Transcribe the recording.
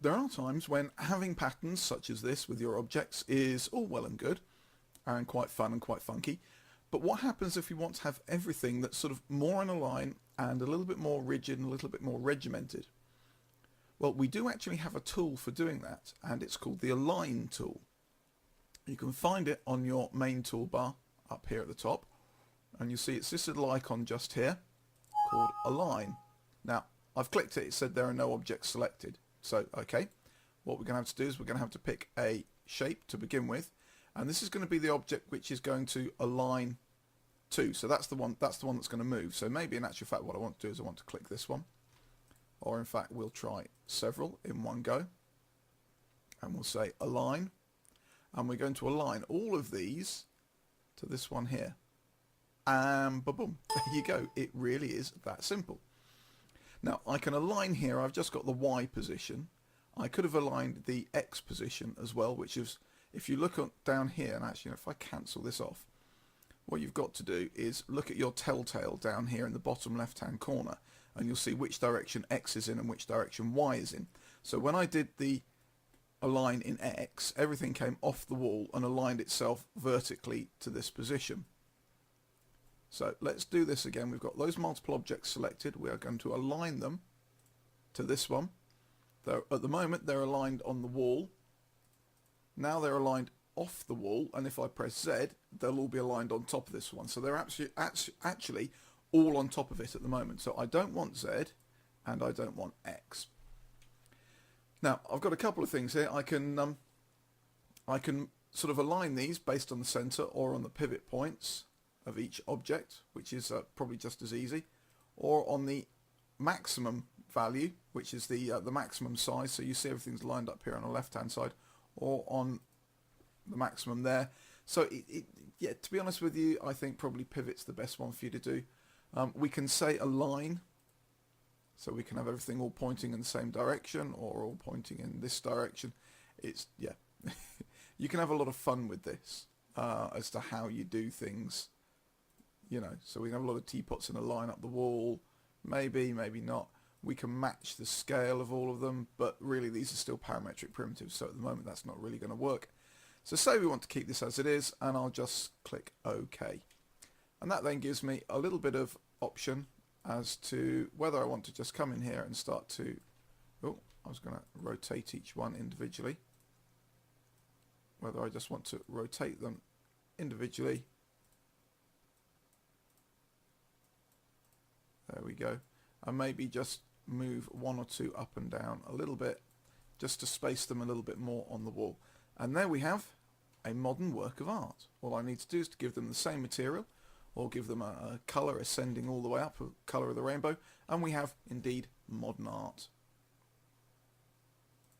there are times when having patterns such as this with your objects is all well and good and quite fun and quite funky, but what happens if you want to have everything that's sort of more in a line and a little bit more rigid and a little bit more regimented? Well, we do actually have a tool for doing that, and it's called the Align tool. You can find it on your main toolbar up here at the top, and you see it's this little icon just here called Align. Now, I've clicked it, it said there are no objects selected. So, okay, what we're going to have to do is we're going to have to pick a shape to begin with, and this is going to be the object which is going to align to. So that's the one that's going to move. So maybe in actual fact what I want to do is I want to click this one, or in fact we'll try several in one go, and we'll say Align, and we're going to align all of these to this one here, and boom, there you go. It really is that simple. Now I can align here. I've just got the Y position. I could have aligned the X position as well, which is, if you look down here, and actually if I cancel this off, what you've got to do is look at your telltale down here in the bottom left hand corner, and you'll see which direction X is in and which direction Y is in. So when I did the align in X, everything came off the wall and aligned itself vertically to this position. So let's do this again. We've got those multiple objects selected. We are going to align them to this one. At the moment they're aligned on the wall. Now they're aligned off the wall, and if I press Z, they'll all be aligned on top of this one. So they're actually all on top of it at the moment. So I don't want Z and I don't want X. Now I've got a couple of things here. I can sort of align these based on the center or on the pivot points of each object, which is probably just as easy, or on the maximum value, which is the maximum size. So you see everything's lined up here on the left hand side, or on the maximum there. So yeah, to be honest with you, I think probably pivot's the best one for you to do. We can say align, so we can have everything all pointing in the same direction or all pointing in this direction. It's, yeah, you can have a lot of fun with this as to how you do things, you know. So we can have a lot of teapots in a line up the wall, maybe not. We can match the scale of all of them, but really these are still parametric primitives, so at the moment that's not really going to work. So say we want to keep this as it is, and I'll just click OK. And that then gives me a little bit of option as to whether I want to just come in here and start to, oh, I was going to rotate each one individually, whether I just want to rotate them individually. There we go. And maybe just move one or two up and down a little bit, just to space them a little bit more on the wall. And there we have a modern work of art. All I need to do is to give them the same material, or give them a colour ascending all the way up, a colour of the rainbow, and we have indeed modern art.